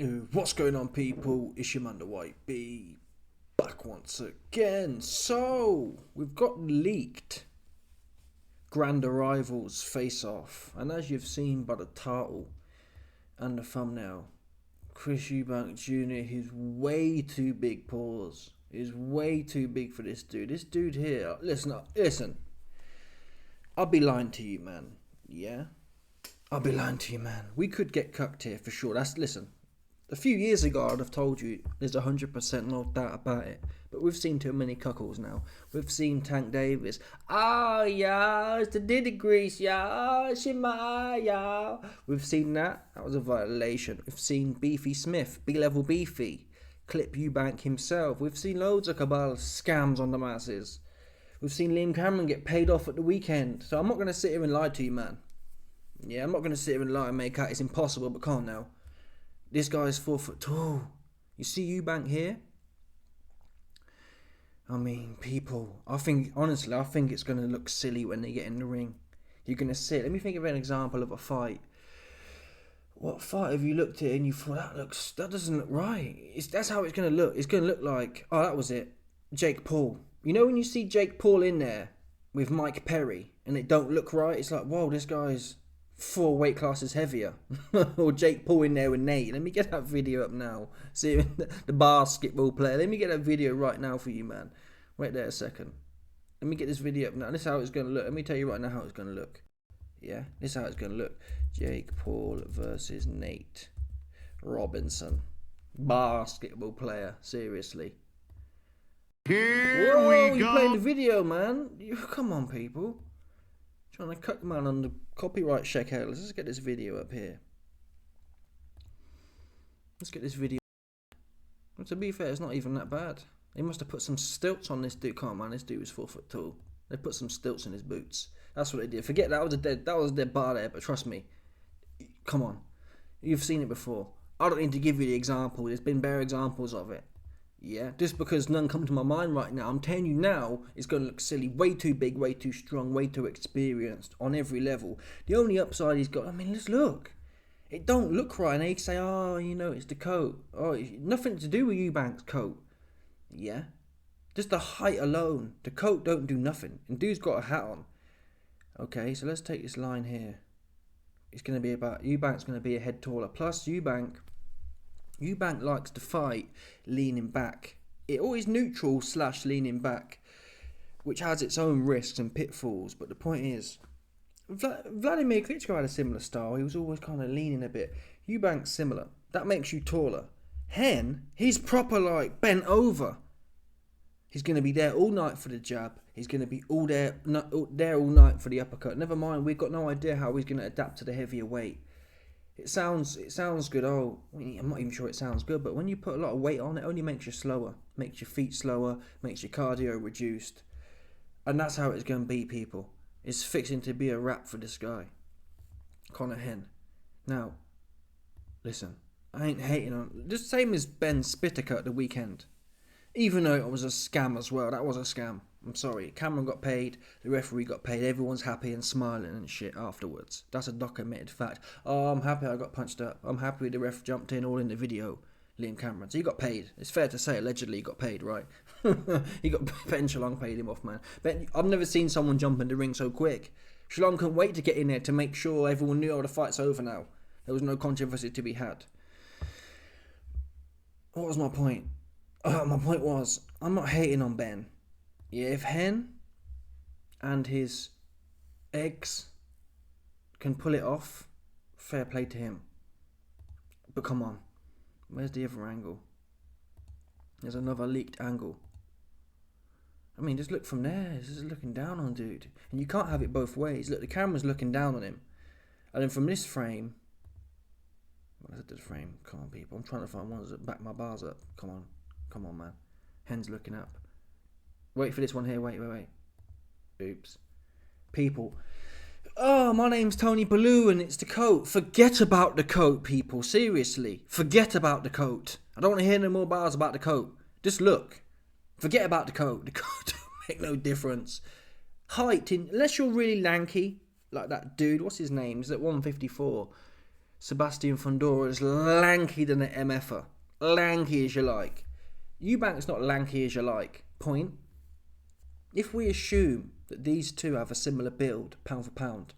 What's going on, people? It's your man, the White Bee, back once again. So, we've got leaked Grand Arrivals face off, and as you've seen by the title and the thumbnail, Chris Eubank Jr. He's way too big. Pause. Is way too big for this dude. This dude here. Listen. I'll be lying to you, man. Yeah, I'll be lying to you, man. We could get cucked here for sure. Listen. A few years ago, I'd have told you there's 100% no doubt about it. But we've seen too many cuckolds now. We've seen Tank Davis. Oh, yeah, it's the Diddy Grease, yeah. Oh, Shema, yeah. We've seen that. That was a violation. We've seen Beefy Smith, B-level Beefy, clip Eubank himself. We've seen loads of cabal scams on the masses. We've seen Liam Cameron get paid off at the weekend. So I'm not going to sit here and lie to you, man. Yeah, I'm not going to sit here and lie and make out it's impossible, but come on now. This guy's 4'2". You see Eubank here? I mean, people. Honestly, I think it's going to look silly when they get in the ring. You're going to see it. Let me think of an example of a fight. What fight have you looked at and you thought, that doesn't look right? That's how it's going to look. It's going to look like, oh, that was it. Jake Paul. You know when you see Jake Paul in there with Mike Perry and it don't look right? It's like, whoa, this guy's 4 weight classes heavier. Or Jake Paul in there with Nate. Let me get that video up now. See the basketball player. Let me get that video right now for you, man. Wait there a second. Let me get this video up now. This is how it's going to look. Let me tell you right now how it's going to look. Yeah, this is how it's going to look. Jake Paul versus Nate Robinson. Basketball player. Seriously. Here Whoa, we go. You playing the video, man. Come on, people. Trying to cut the man on the copyright check out. Let's just get this video up here. Let's get this video. Well, to be fair, it's not even that bad. They must have put some stilts on this dude. Come on, man, this dude was 4'2". They put some stilts in his boots. That's what they did. Forget that was a dead bar there, but trust me. Come on. You've seen it before. I don't need to give you the example. There's been bare examples of it. Yeah, just because none come to my mind right now, I'm telling you now, it's going to look silly. Way too big, way too strong, way too experienced on every level. The only upside he's got, let's look. It don't look right. And they say, oh, it's the coat. Oh, nothing to do with Eubank's coat. Yeah, just the height alone. The coat don't do nothing. And dude's got a hat on. Okay, so let's take this line here. It's going to be about, Eubank's going to be a head taller. Plus, Eubank likes to fight leaning back. It always neutral / leaning back, which has its own risks and pitfalls. But the point is, Vladimir Klitschko had a similar style. He was always kind of leaning a bit. Eubank's similar. That makes you taller. Hen, he's proper like bent over. He's going to be there all night for the jab. He's going to be all there all night for the uppercut. Never mind, we've got no idea how he's going to adapt to the heavier weight. It sounds good. Oh, I'm not even sure it sounds good, but when you put a lot of weight on, it only makes you slower, makes your feet slower, makes your cardio reduced, and that's how it's going to be, people. It's fixing to be a wrap for this guy, Conor Benn. Now, listen, I ain't hating on just same as Ben Spitaker at the weekend, even though it was a scam as well. That was a scam. I'm sorry. Cameron got paid, the referee got paid, everyone's happy and smiling and shit afterwards. That's a documented fact. Oh, I'm happy I got punched up. I'm happy the ref jumped in all in the video. Liam Cameron. So he got paid. It's fair to say, allegedly he got paid, right? He got Ben Shalom paid him off, man. But I've never seen someone jump in the ring so quick. Shalom couldn't wait to get in there to make sure everyone knew, oh, the fight's over now. There was no controversy to be had. What was my point? My point was, I'm not hating on Ben. Yeah, if Hen and his eggs can pull it off, fair play to him. But come on, where's the other angle? There's another leaked angle. Just look from there. This is looking down on dude. And you can't have it both ways. Look, the camera's looking down on him. And then from this frame, what is it, this frame? Come on, people. I'm trying to find ones that back my bars up. Come on, man. Hen's looking up. Wait for this one here. Wait. Oops. People. Oh, my name's Tony Ballou and it's the coat. Forget about the coat, people. Seriously. Forget about the coat. I don't want to hear no more bars about the coat. Just look. Forget about the coat. The coat don't make no difference. Height, unless you're really lanky, like that dude. What's his name? He's at 154. Sebastian Fundora is lanky than an MFer. Lanky as you like. Eubank's not lanky as you like. Point. If we assume that these two have a similar build, pound for pound,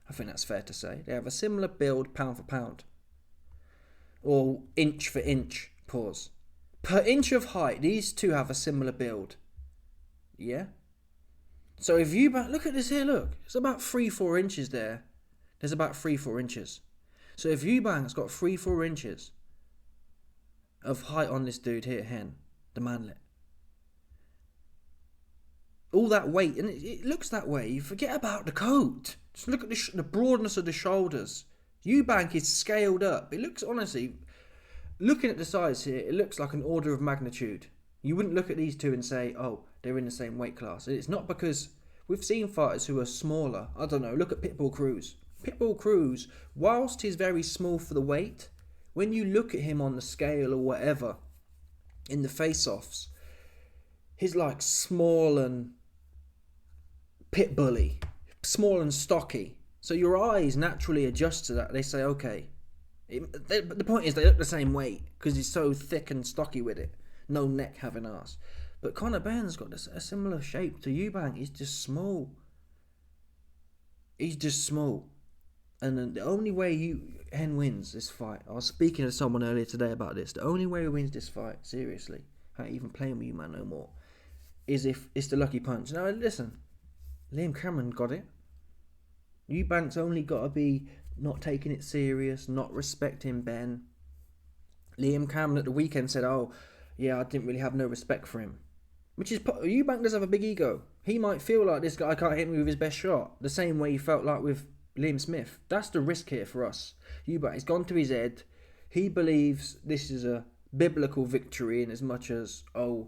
I think that's fair to say. They have a similar build, pound for pound. Or inch for inch, pause. Per inch of height, these two have a similar build. Yeah? So if Eubank, look at this here, look. It's about 3-4 inches there. There's about 3-4 inches. So if Eubank's got 3-4 inches of height on this dude here, Hen, the manlet, all that weight, and it looks that way, you forget about the coat. Just look at the broadness of the shoulders. Eubank is scaled up. It looks, honestly, looking at the size here, it looks like an order of magnitude. You wouldn't look at these two and say, oh, they're in the same weight class. It's not, because we've seen fighters who are smaller. I don't know, look at Pitbull Cruz. Pitbull Cruz, whilst he's very small for the weight, when you look at him on the scale or whatever, in the face-offs, he's like small and pitbully, small and stocky. So your eyes naturally adjust to that. They say, okay. But the point is, they look the same weight because he's so thick and stocky with it. No neck having ass. But Conor Benn's got a similar shape to Eubank. He's just small. He's just small. And then the only way Hen wins this fight, I was speaking to someone earlier today about this, the only way he wins this fight, seriously, I ain't even playing with you, man, no more, is if it's the lucky punch. Now, listen, Liam Cameron got it. Eubank's only got to be not taking it serious, not respecting Ben. Liam Cameron at the weekend said, oh, yeah, I didn't really have no respect for him. Which is, Eubank does have a big ego. He might feel like this guy can't hit me with his best shot, the same way he felt like with Liam Smith. That's the risk here for us. Eubank, he's gone to his head. He believes this is a biblical victory in as much as, a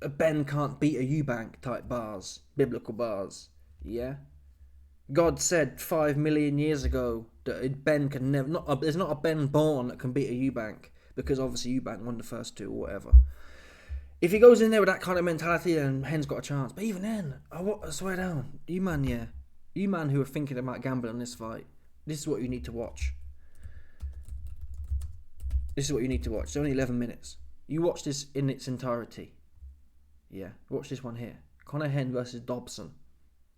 Ben can't beat a Eubank type bars, biblical bars. Yeah? God said 5 million years ago that Ben can never, there's not a Ben born that can beat a Eubank, because obviously Eubank won the first two or whatever. If he goes in there with that kind of mentality, then Hen's got a chance. But even then, I swear down, you man who are thinking about gambling on this fight, this is what you need to watch. This is what you need to watch. It's only 11 minutes. You watch this in its entirety. Yeah, watch this one here. Conor Hen versus Dobson.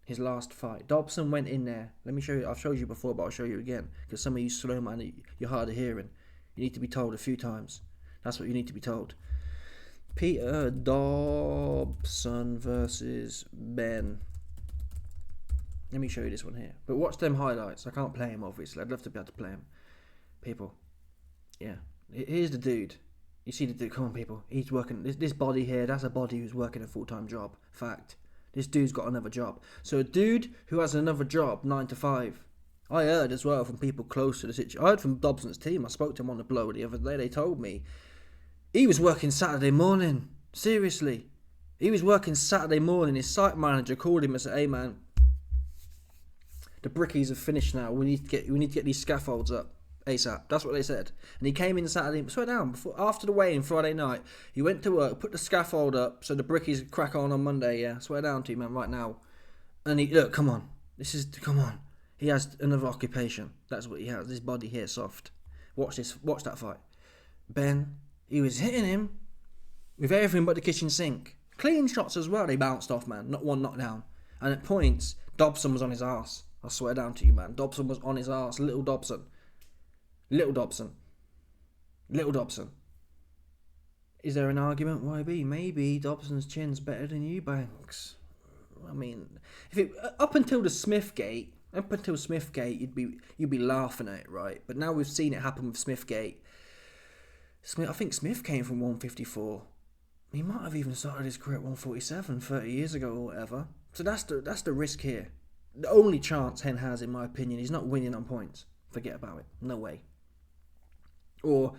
His last fight. Dobson went in there. Let me show you. I've showed you before, but I'll show you again. Because some of you slow man, you're hard of hearing. You need to be told a few times. That's what you need to be told. Peter Dobson versus Ben. Let me show you this one here. But watch them highlights. I can't play him, obviously. I'd love to be able to play him. People. Yeah. Here's the dude. You see the dude. Come on, people. He's working. This body here, that's a body who's working a full-time job. Fact. This dude's got another job. So a dude who has another job, 9 to 5. I heard as well from people close to the situation. I heard from Dobson's team. I spoke to him on the blow the other day. They told me he was working Saturday morning. Seriously. He was working Saturday morning. His site manager called him and said, hey man, the brickies have finished now. We need to get these scaffolds up ASAP. That's what they said. And he came in Saturday, swear down, after the weigh-in Friday night, he went to work, put the scaffold up so the brickies could crack on Monday, yeah. Swear down to you, man, right now. And look, come on. Come on. He has another occupation. That's what he has. This body here, soft. Watch that fight. Ben, he was hitting him with everything but the kitchen sink. Clean shots as well, they bounced off, man. Not one knockdown. And at points, Dobson was on his arse. I swear down to you, man. Dobson was on his arse. Little Dobson. Is there an argument? YB? Maybe Dobson's chin's better than Eubank's. I mean, up until Smithgate, you'd be laughing at it, right? But now we've seen it happen with Smithgate. I think Smith came from 154. He might have even started his career at 147 30 years ago or whatever. So that's the risk here. The only chance Hen has, in my opinion, he's not winning on points. Forget about it. No way. Or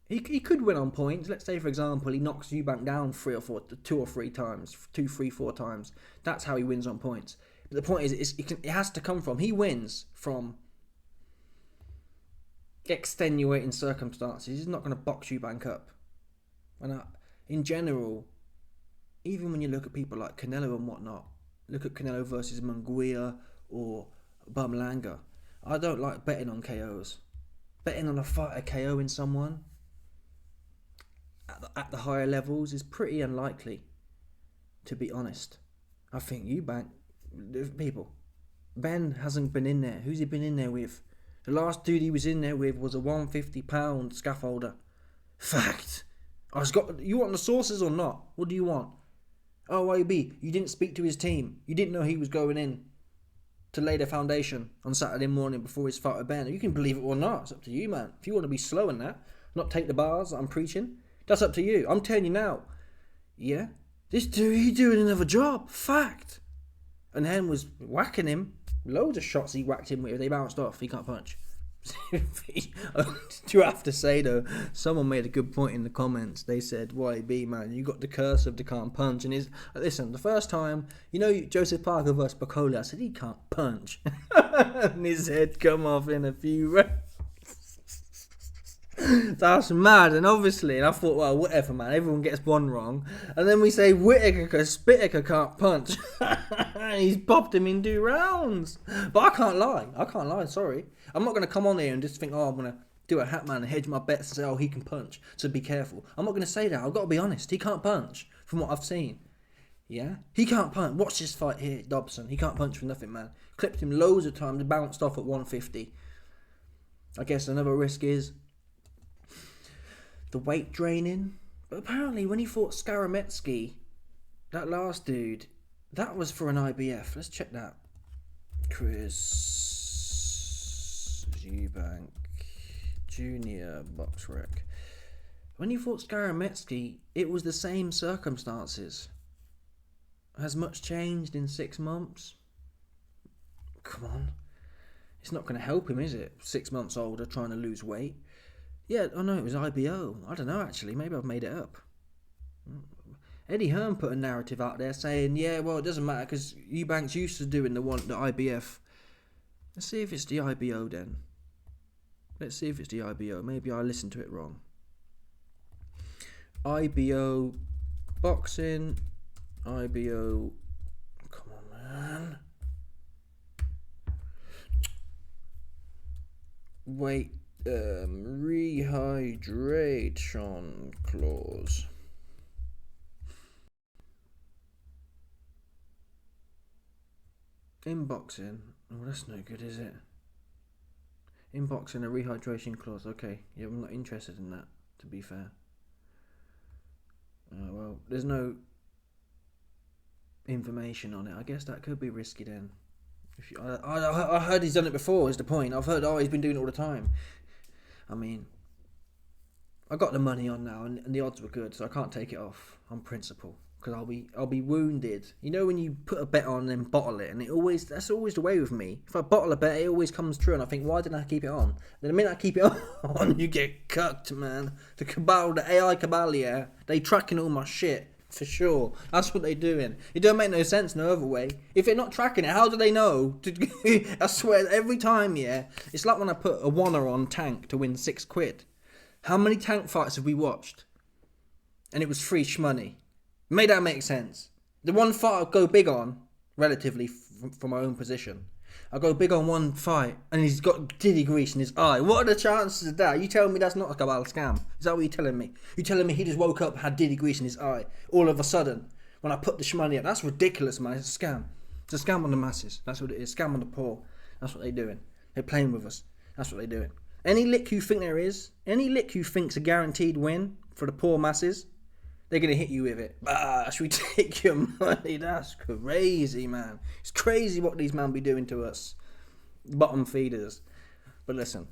he could win on points. Let's say, for example, he knocks Eubank down 2 or 3 times. 2, 3, 4 times. That's how he wins on points. But the point is, it has to come from... He wins from extenuating circumstances. He's not going to box Eubank up. And in general, even when you look at people like Canelo and whatnot, look at Canelo versus Munguia or Bumlanga. I don't like betting on KOs. Betting on a fighter KOing someone at the higher levels is pretty unlikely, to be honest. I think Eubank, people, Ben hasn't been in there. Who's he been in there with? The last dude he was in there with was a £150 scaffolder. Fact. You want the sources or not? What do you want? OIB, you didn't speak to his team. You didn't know he was going in to lay the foundation on Saturday morning before his fight with Ben. You can believe it or not. It's up to you, man. If you want to be slow in that, not take the bars that I'm preaching, that's up to you. I'm telling you now. Yeah? This dude, he doing another job. Fact. And Hen was whacking him. Loads of shots he whacked him with. They bounced off. He can't punch. Do have to say though, someone made a good point in the comments. They said, YB, man, you got the curse of the can't punch. And listen, the first time, Joseph Parker versus Bacola, I said he can't punch. And his head come off in a few rounds. That's mad. And obviously, and I thought, well, whatever, man, everyone gets one wrong. And then we say Whittaker can't punch. He's popped him in 2 rounds. But I can't lie, sorry. I'm not going to come on here and just think, I'm going to do a hat man and hedge my bets and say, he can punch, so be careful. I'm not going to say that. I've got to be honest. He can't punch from what I've seen. Yeah? He can't punch. Watch this fight here, Dobson. He can't punch for nothing, man. Clipped him loads of times, bounced off at 150. I guess another risk is the weight draining. But apparently when he fought Skarametsky, that last dude, that was for an IBF. Let's check that. Chris Eubank Junior Box Rec. When he fought Skarametsky, it was the same circumstances. Has much changed in 6 months? Come on. It's not going to help him, is it? 6 months older, trying to lose weight. Yeah, no, it was IBO. I don't know, actually. Maybe I've made it up. Eddie Hearn put a narrative out there saying, yeah, well, it doesn't matter because Eubank's used to doing the IBF. Let's see if it's the IBO then. Let's see if it's the IBO. Maybe I listened to it wrong. IBO boxing. IBO. Come on, man. Wait. Rehydration clause. In boxing. Oh, that's no good, is it? In boxing, a rehydration clause. Okay. Yeah, I'm not interested in that, to be fair. Well, there's no information on it. I guess that could be risky then. I heard he's done it before, is the point. I've heard, he's been doing it all the time. I mean, I got the money on now, and the odds were good, so I can't take it off on principle. Because I'll be wounded. You know when you put a bet on and then bottle it, and that's always the way with me. If I bottle a bet, it always comes true, and I think, why didn't I keep it on? Then the minute I keep it on, you get cucked, man. The cabal, the AI cabal, yeah, they tracking all my shit for sure. That's what they doing. It don't make no sense no other way. If they're not tracking it, how do they know? I swear, every time, yeah, it's like when I put a wanner on Tank to win £6. How many Tank fights have we watched? And it was free shmoney. Made that make sense. The one fight I go big on, relatively from my own position, I go big on one fight, and he's got diddy grease in his eye. What are the chances of that? You telling me that's not a cabal scam? Is that what you're telling me? You're telling me he just woke up, had diddy grease in his eye, all of a sudden, when I put the shmoney up? That's ridiculous, man. It's a scam. It's a scam on the masses. That's what it is. Scam on the poor. That's what they're doing. They're playing with us. That's what they're doing. Any lick you think there is, any lick you think's a guaranteed win for the poor masses, they're going to hit you with it. Should we take your money? That's crazy, man. It's crazy what these men be doing to us. Bottom feeders. But listen,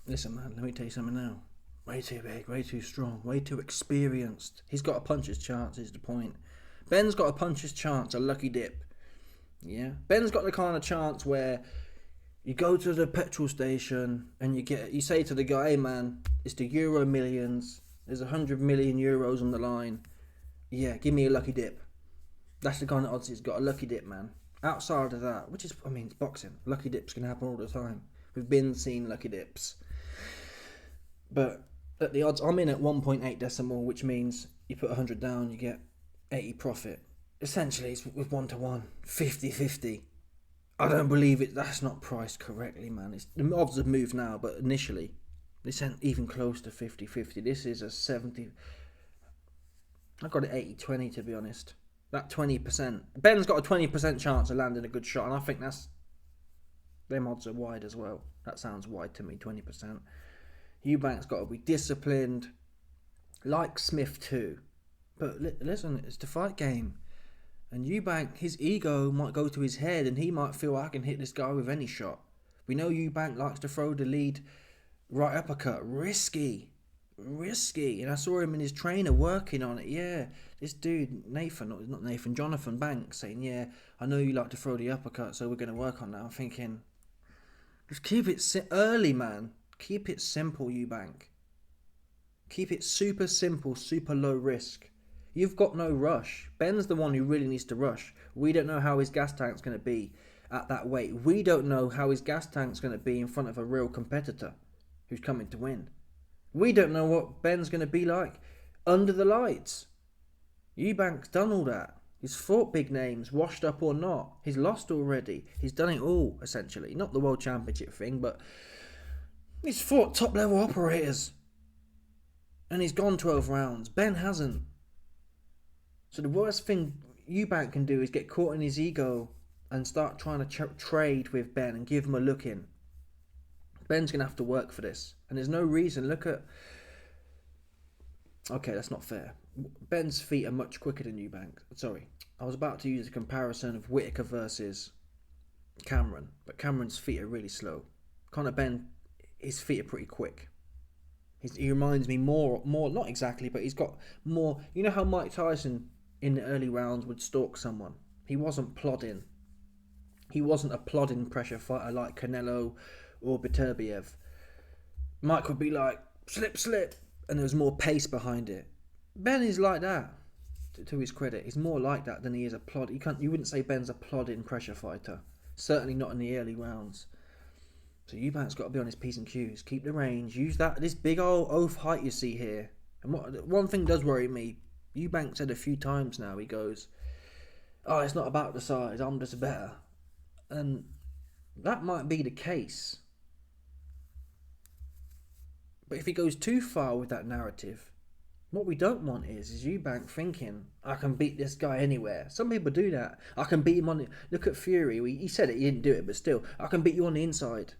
man, let me tell you something now. Way too big, way too strong, way too experienced. He's got a puncher's chance, is the point. Ben's got a puncher's chance, a lucky dip. Yeah? Ben's got the kind of chance where you go to the petrol station and you say to the guy, hey man, it's the Euro Millions. There's 100 million euros on the line. Yeah, give me a lucky dip. That's the kind of odds he's got, a lucky dip, man. Outside of that, it's boxing. Lucky dips can happen all the time. We've been seeing lucky dips. But at the odds, I'm in at 1.8 decimal, which means you put 100 down, you get 80 profit. Essentially, it's with 1-to-1, 50-50. I don't believe it. That's not priced correctly, man. The odds have moved now, but initially, this ain't even close to 50-50. This is a 70. I got it 80-20, to be honest. That 20%. Ben's got a 20% chance of landing a good shot, and I think them odds are wide as well. That sounds wide to me, 20%. Eubank's got to be disciplined, like Smith too. But listen, it's the fight game. And Eubank, his ego might go to his head, and he might feel, I can hit this guy with any shot. We know Eubank likes to throw the lead right uppercut. Risky. And I saw him and his trainer working on it. Yeah, this dude, Jonathan Banks, saying, yeah, I know you like to throw the uppercut, so we're going to work on that. I'm thinking, just keep it early, man. Keep it simple, Eubank. Keep it super simple, super low risk. You've got no rush. Ben's the one who really needs to rush. We don't know how his gas tank's going to be at that weight. We don't know how his gas tank's going to be in front of a real competitor who's coming to win. We don't know what Ben's going to be like under the lights. Eubank's done all that. He's fought big names, washed up or not. He's lost already. He's done it all, essentially. Not the World Championship thing, but he's fought top-level operators. And he's gone 12 rounds. Ben hasn't. So the worst thing Eubank can do is get caught in his ego and start trying to trade with Ben and give him a look in. Ben's going to have to work for this. And there's no reason. Look at... Okay, that's not fair. Ben's feet are much quicker than Eubank. Sorry. I was about to use a comparison of Whittaker versus Cameron. But Cameron's feet are really slow. Conor Benn, his feet are pretty quick. He reminds me more, not exactly, but he's got more... You know how Mike Tyson in the early rounds would stalk someone? He wasn't plodding. He wasn't a plodding pressure fighter like Canelo or Beterbiev. Mike would be like, slip, and there was more pace behind it. Ben is like that, to his credit. He's more like that than he is a plod. You wouldn't say Ben's a plodding pressure fighter. Certainly not in the early rounds. So Eubank's got to be on his P's and Q's. Keep the range. Use this big old oaf height you see here. And one thing does worry me. Eubank said a few times now, he goes, oh, it's not about the size, I'm just better. And that might be the case. But if he goes too far with that narrative, what we don't want is Eubank thinking, I can beat this guy anywhere. Some people do that. I can beat him on... Look at Fury. He said it, he didn't do it, but still, I can beat you on the inside.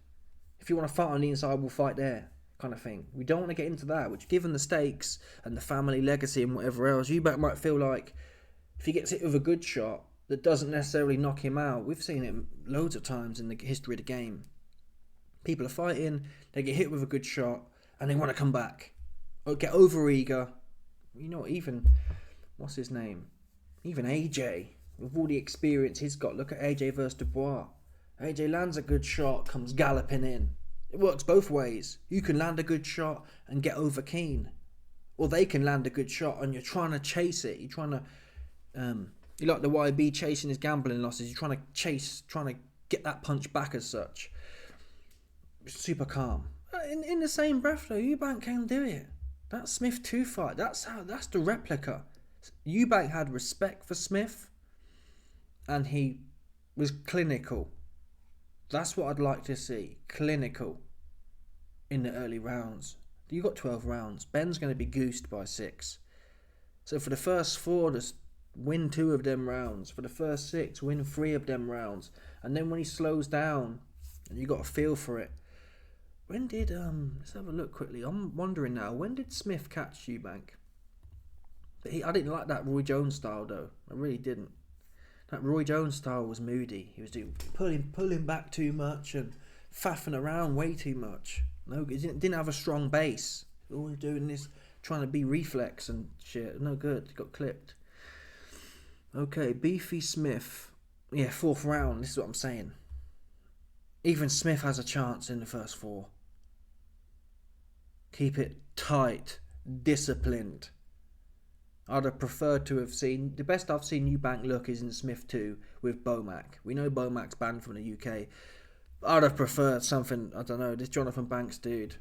If you want to fight on the inside, we'll fight there. Kind of thing. We don't want to get into that, which, given the stakes and the family legacy and whatever else, Eubank might feel like if he gets hit with a good shot that doesn't necessarily knock him out. We've seen it loads of times in the history of the game. People are fighting, they get hit with a good shot, and they want to come back. Or get over eager. You know, even, what's his name? Even AJ, with all the experience he's got. Look at AJ versus Dubois. AJ lands a good shot, comes galloping in. It works both ways. You can land a good shot and get over keen. Or they can land a good shot and you're trying to chase it. You're trying to... you like the YB chasing his gambling losses. You're trying to get that punch back as such. Super calm. In the same breath though, Eubank can do it. That Smith 2 fight, that's the replica. Eubank had respect for Smith and he was clinical. That's what I'd like to see. Clinical in the early rounds. You got 12 rounds. Ben's going to be goosed by 6. So for the first 4, just win 2 of them rounds. For the first 6, win 3 of them rounds. And then when he slows down, and you got a feel for it. When did let's have a look quickly. I'm wondering now. When did Smith catch Eubank? I didn't like that Roy Jones style though. I really didn't. That Roy Jones style was moody. He was doing pulling back too much and faffing around way too much. No, he didn't have a strong base. Always doing this, trying to be reflex and shit. No good. He got clipped. Okay, Beefy Smith. Yeah, 4th round. This is what I'm saying. Even Smith has a chance in the first 4. Keep it tight, disciplined. I'd have preferred to have seen... The best I've seen Eubank look is in Smith 2 with Bomac. We know Bomac's banned from the UK. I'd have preferred something... I don't know, this Jonathan Banks dude.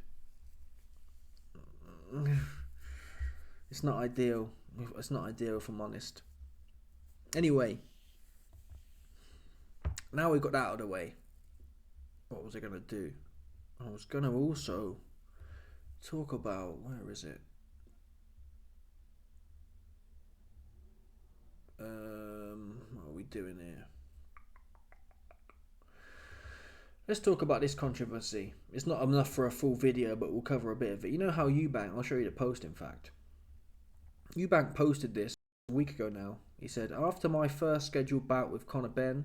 It's not ideal. It's not ideal, if I'm honest. Anyway. Now we got that out of the way. What was I going to do? I was going to also talk about, where is it? What are we doing here? Let's talk about this controversy. It's not enough for a full video, but we'll cover a bit of it. You know how Eubank, I'll show you the post in fact. Eubank posted this a week ago now. He said, after my first scheduled bout with Conor Benn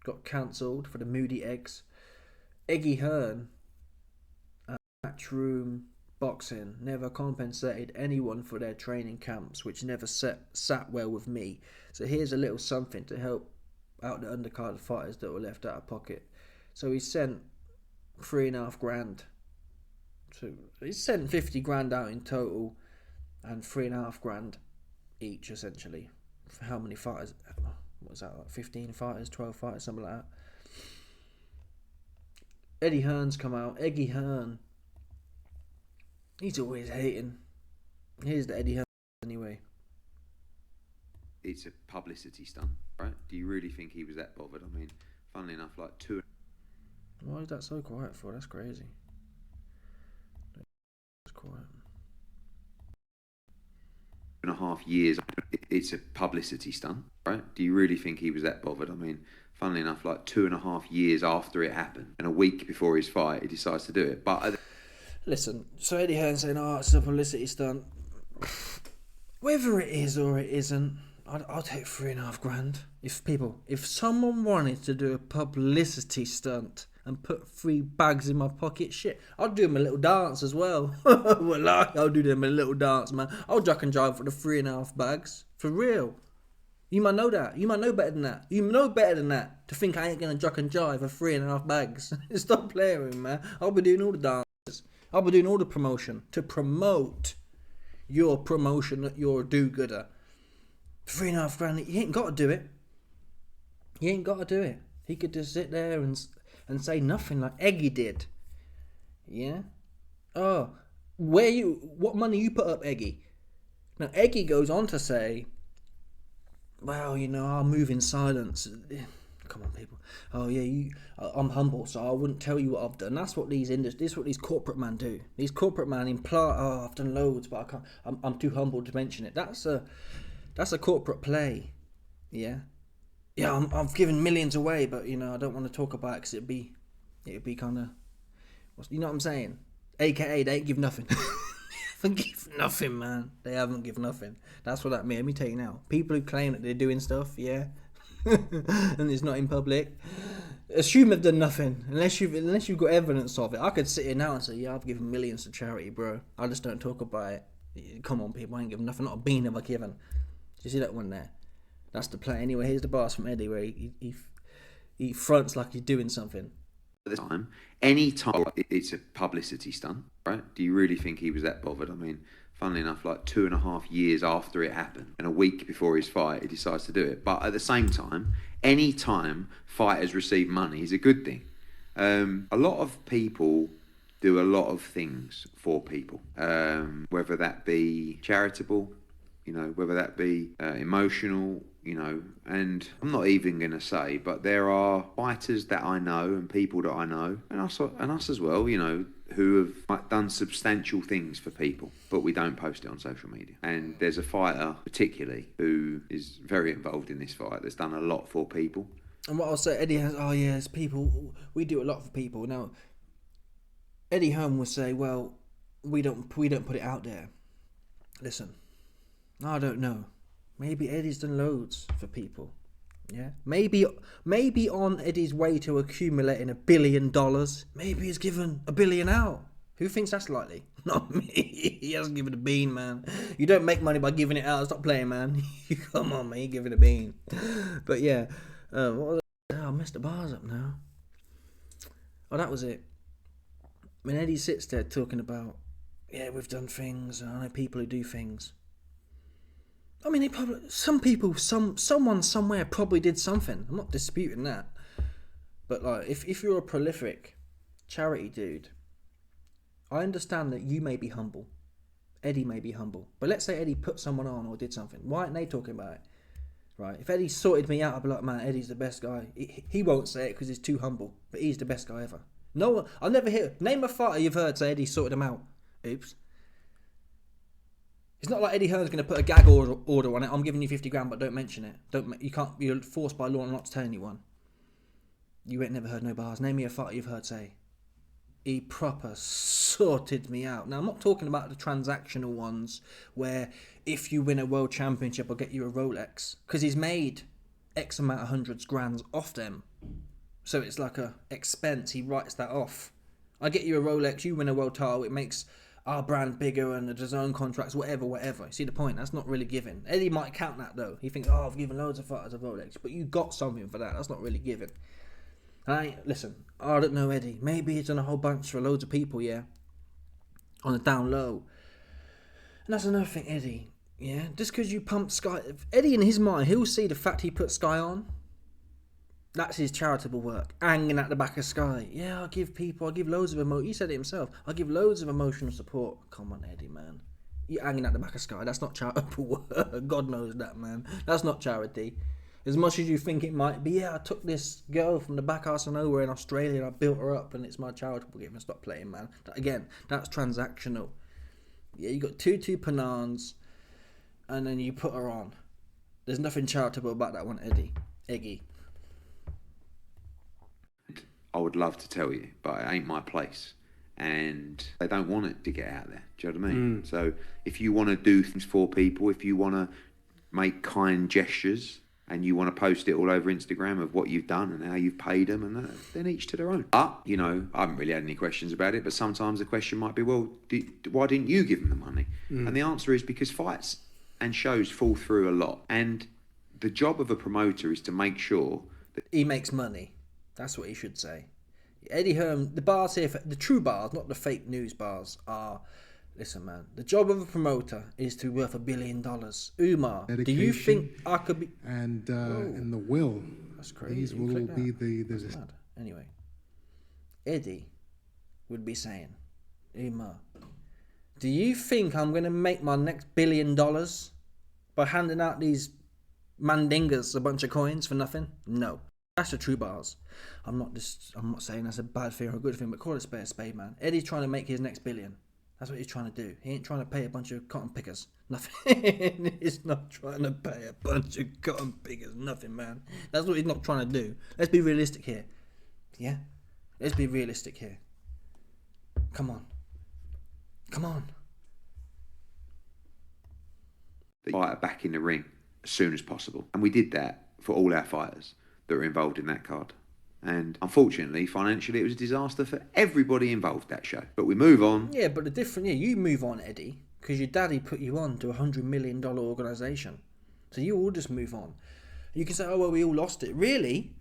got cancelled for the Moody Eggs, Eggy Hearn at Matchroom Boxing never compensated anyone for their training camps, which never sat well with me. So here's a little something to help out the undercard fighters that were left out of pocket. So he sent $3,500. So he sent 50 grand out in total, and $3,500 each essentially. For how many fighters? What was that, like 15 fighters, 12 fighters, something like that. Eddie Hearn's come out. Eggy Hearn. He's always hating. Here's the Eddie Hearn anyway. It's a publicity stunt, right? Do you really think he was that bothered? I mean, funnily enough, like Why is that so quiet for? That's crazy. It's quiet. 2.5 years. It's a publicity stunt, right? Do you really think he was that bothered? I mean, funnily enough, like 2.5 years after it happened, and a week before his fight, he decides to do it. But listen, so Eddie Hearn saying, "Oh, it's a publicity stunt." Whether it is or it isn't, I'll take $3,500. If someone wanted to do a publicity stunt and put 3 bags in my pocket, shit, I'll do them a little dance as well. I'll do them a little dance, man. I'll duck and drive for the 3.5 bags. For real. You might know that. You might know better than that. You know better than that to think I ain't going to duck and drive for 3.5 bags. Stop playing with me, man. I'll be doing all the dances. I'll be doing all the promotion to promote your promotion that you're a do-gooder. $3,500, he ain't got to do it. He ain't got to do it. He could just sit there and say nothing like Eggy did. Yeah? Oh, what money you put up, Eggy? Now, Eggy goes on to say, well, you know, I'll move in silence. Come on, people. Oh, yeah, I'm humble, so I wouldn't tell you what I've done. That's what these corporate men do. These corporate men imply, oh, I've done loads, but I can't. I'm too humble to mention it. That's a corporate play. Yeah. Yeah, I've given millions away, but you know I don't want to talk about it because it'd be kind of, you know what I'm saying? AKA they ain't give nothing. They haven't give nothing, man. They haven't give nothing. That's what that means. Let me tell you now. People who claim that they're doing stuff, yeah, and it's not in public, assume they've done nothing unless you've got evidence of it. I could sit here now and say, yeah, I've given millions to charity, bro. I just don't talk about it. Come on, people, I ain't given nothing. Not a bean have I given. Do you see that one there? That's the play. Anyway, here's the bars from Eddie where he fronts like he's doing something. This time, any time, it's a publicity stunt, right? Do you really think he was that bothered? I mean, funnily enough, like 2.5 years after it happened, and a week before his fight, he decides to do it. But at the same time, any time fighters receive money is a good thing. A lot of people do a lot of things for people, whether that be charitable, you know, whether that be emotional, you know, and I'm not even going to say, but there are fighters that I know and people that I know, and us as well, you know, who have like, done substantial things for people, but we don't post it on social media. And there's a fighter particularly who is very involved in this fight that's done a lot for people. And what I'll say, Eddie has, oh yeah, it's people, we do a lot for people. Now, Eddie Hearn will say, well, we don't put it out there. Listen, I don't know. Maybe Eddie's done loads for people. Yeah. Maybe on Eddie's way to accumulating $1 billion, maybe he's given $1 billion out. Who thinks that's likely? Not me. He hasn't given a bean, man. You don't make money by giving it out. Stop playing, man. Come on, man. You're giving a bean. But yeah. What was it? Oh, I messed the bars up now. Oh, that was it. When Eddie sits there talking about, yeah, we've done things, and I know people who do things. I mean, someone somewhere probably did something. I'm not disputing that. But like, if you're a prolific charity dude, I understand that you may be humble. Eddie may be humble. But let's say Eddie put someone on or did something. Why aren't they talking about it? right? If Eddie sorted me out, I'd be like, man, Eddie's the best guy. He won't say it because he's too humble, but he's the best guy ever. No one, I'll never hear. Name a fighter you've heard say Eddie sorted him out. Oops. It's not like Eddie Hearn's going to put a gag order on it. I'm giving you 50 grand, but don't mention it. You can't. You're forced by law not to tell anyone. You ain't never heard no bars. Name me a fighter you've heard say, he proper sorted me out. Now I'm not talking about the transactional ones where if you win a world championship, I'll get you a Rolex, because he's made X amount of hundreds grands off them. So it's like a expense. He writes that off. I get you a Rolex, you win a world title, it makes our brand bigger and the design contracts, whatever. You see the point? That's not really giving. Eddie might count that though. He thinks, I've given loads of fighters a Rolex, but you got something for that. That's not really giving. Listen, I don't know Eddie. Maybe he's done a whole bunch for loads of people, yeah, on the down low. And that's another thing, Eddie. Yeah, just because you pump Sky, Eddie in his mind, he'll see the fact he put Sky on. That's his charitable work. Hanging at the back of Sky. Yeah, I'll give loads of he said it himself. I'll give loads of emotional support. Come on, Eddie, man. You're hanging at the back of Sky. That's not charitable work. God knows that, man. That's not charity. As much as you think it might be, yeah, I took this girl from the back arse of nowhere in Australia and I built her up and it's my charitable gift. Stop playing, man. Again, that's transactional. Yeah, you got two Panans and then you put her on. There's nothing charitable about that one, Eddie. Eggy. I would love to tell you, but it ain't my place. And they don't want it to get out there. Do you know what I mean? So if you want to do things for people, if you want to make kind gestures and you want to post it all over Instagram of what you've done and how you've paid them, and that, then each to their own. But, you know, I haven't really had any questions about it, but sometimes the question might be, well, why didn't you give them the money? And the answer is because fights and shows fall through a lot. And the job of a promoter is to make sure that he makes money. That's what he should say. Eddie Hearn, the bars here, the true bars, not the fake news bars, are, listen, man, the job of a promoter is to be worth $1 billion. Umar, do you think I could be... And the will. That's crazy. These will all be the... Anyway, Eddie would be saying, Umar, do you think I'm going to make my next $1 billion by handing out these mandingas a bunch of coins for nothing? No. That's the true bars. I'm not saying that's a bad thing or a good thing, but call it a spade, man. Eddie's trying to make his next $1 billion. That's what he's trying to do. He ain't trying to pay a bunch of cotton pickers. Nothing. He's not trying to pay a bunch of cotton pickers. Nothing, man. That's what he's not trying to do. Let's be realistic here. Yeah? Let's be realistic here. Come on. the fighter back in the ring as soon as possible. And we did that for all our fighters that were involved in that card. And unfortunately, financially, it was a disaster for everybody involved that show. But we move on. Yeah, but you move on, Eddie, because your daddy put you on to $100 million organisation. So you all just move on. You can say, oh, well, we all lost it. Really?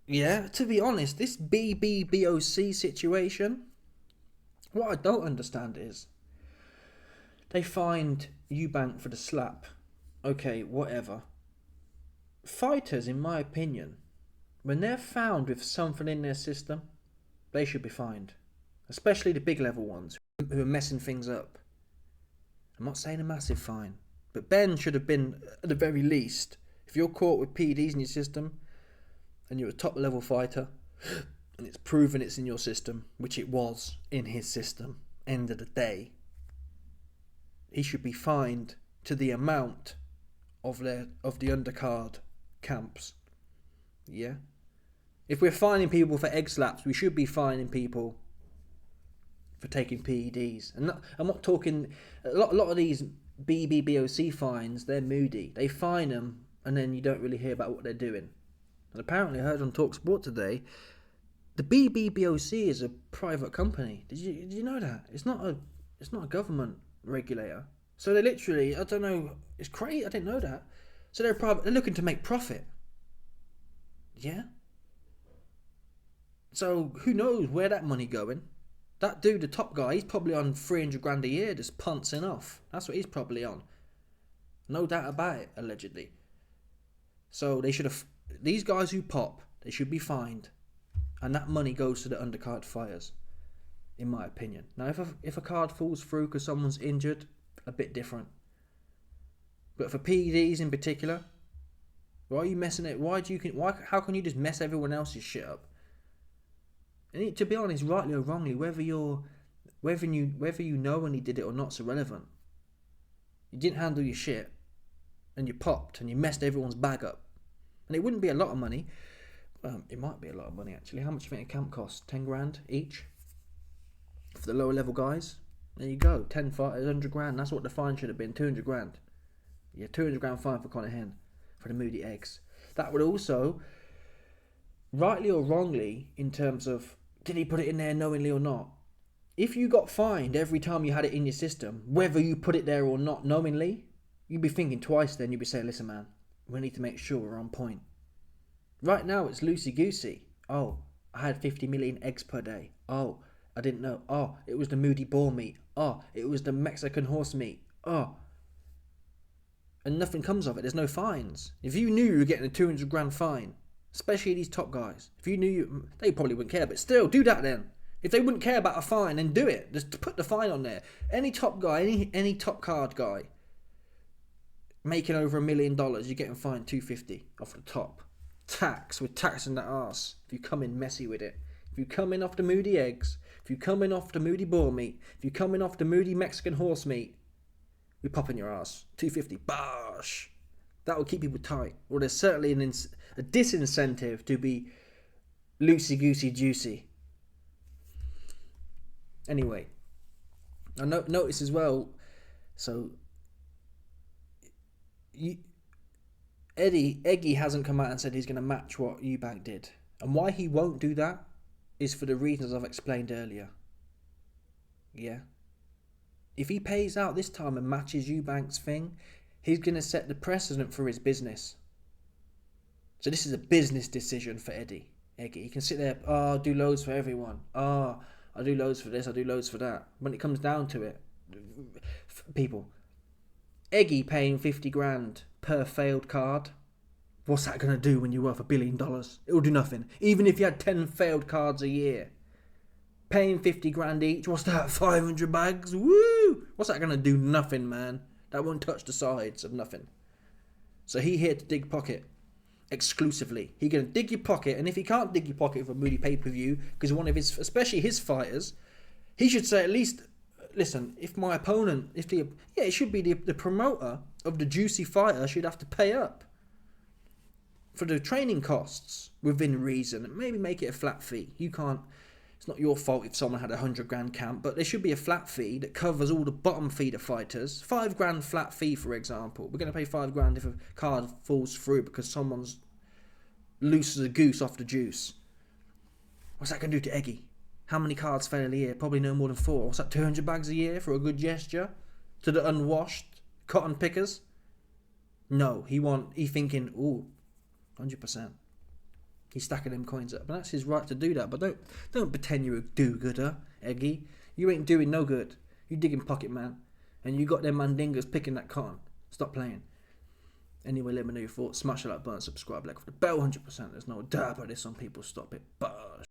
Yeah, to be honest, this BBBOC situation, what I don't understand is they fined Eubank for the slap. Okay, whatever. Fighters, in my opinion, when they're found with something in their system, they should be fined. Especially the big level ones who are messing things up. I'm not saying a massive fine, but Ben should have been, at the very least, if you're caught with PEDs in your system and you're a top level fighter and it's proven it's in your system, which it was in his system, end of the day, he should be fined to the amount of the undercard camps. Yeah? If we're fining people for egg slaps, we should be fining people for taking PEDs. And I'm not talking... A lot of these BBBOC fines, they're moody. They fine them, and then you don't really hear about what they're doing. And apparently, I heard on TalkSport today, the BBBOC is a private company. Did you know that? It's not a government regulator. So they literally, I don't know, it's crazy. I didn't know that. So they're private. They're looking to make profit. Yeah. So who knows where that money going? That dude, the top guy, he's probably on 300 grand a year, just punting off. That's what he's probably on. No doubt about it, allegedly. So they should have, these guys who pop, they should be fined, and that money goes to the undercard fighters, in my opinion. Now, if a card falls through because someone's injured, a bit different. But for PEDs in particular, Why are you messing it? How can you just mess everyone else's shit up? And to be honest, rightly or wrongly, whether you know when he did it or not's irrelevant. You didn't handle your shit, and you popped, and you messed everyone's bag up. And it wouldn't be a lot of money. It might be a lot of money actually. How much do you think a camp costs? 10 grand each for the lower level guys. There you go. 100 grand. That's what the fine should have been. 200 grand. Yeah, 200 grand fine for Conor Benn for the Moody eggs. That would also, rightly or wrongly, in terms of did he put it in there knowingly or not? If you got fined every time you had it in your system, whether you put it there or not knowingly, you'd be thinking twice then. You'd be saying, listen man, we need to make sure we're on point. Right now it's loosey-goosey. Oh, I had 50 million eggs per day. Oh, I didn't know. Oh, it was the Moody boar meat. Oh, it was the Mexican horse meat. Oh. And nothing comes of it. There's no fines. If you knew you were getting a 200 grand fine, especially these top guys, if you knew they probably wouldn't care, but still, do that then. If they wouldn't care about a fine, then do it. Just put the fine on there. Any top guy, any top card guy making over $1 million, you're getting fined $250 off the top. Tax, with tax in the arse. If you come in messy with it. If you come in off the Moody eggs, if you come in off the Moody boar meat, if you come in off the Moody Mexican horse meat, we pop in your arse. $250. Bosh. That will keep people tight. Or there's certainly a disincentive to be loosey-goosey juicy. Anyway, I notice as well, so Eggy hasn't come out and said he's going to match what Eubank did. And why he won't do that is for the reasons I've explained earlier. Yeah. If he pays out this time and matches Eubank's thing, he's going to set the precedent for his business. So this is a business decision for Eggy. He can sit there, I'll do loads for everyone. I'll do loads for this, I'll do loads for that. When it comes down to it, people, Eggy paying 50 grand per failed card, what's that going to do when you're worth $1 billion? It will do nothing. Even if you had 10 failed cards a year. Paying 50 grand each, what's that, 500 bags? Woo! What's that going to do? Nothing, man. That won't touch the sides of nothing. So he here to dig pocket. Exclusively. He going to dig your pocket, and if he can't dig your pocket for a Moody pay-per-view, because one of his, especially his fighters, he should say at least, listen, if my opponent, it should be the promoter of the juicy fighter should have to pay up for the training costs within reason, and maybe make it a flat fee. You can't, it's not your fault if someone had a 100 grand camp, but there should be a flat fee that covers all the bottom feeder fighters. 5 grand flat fee, for example. We're going to pay 5 grand if a card falls through because someone's loose as a goose off the juice. What's that going to do to Eggy? How many cards fail a year? Probably no more than 4. What's that, 200 bags a year for a good gesture? To the unwashed cotton pickers? No, he thinking, ooh, 100%. He's stacking them coins up. And that's his right to do that. But don't pretend you're a do-gooder, Eggy. You ain't doing no good. You digging pocket, man. And you got them mandingas picking that cotton. Stop playing. Anyway, let me know your thoughts. Smash the like button, subscribe, like for the bell, 100%. There's no doubt about this. Some people stop it. But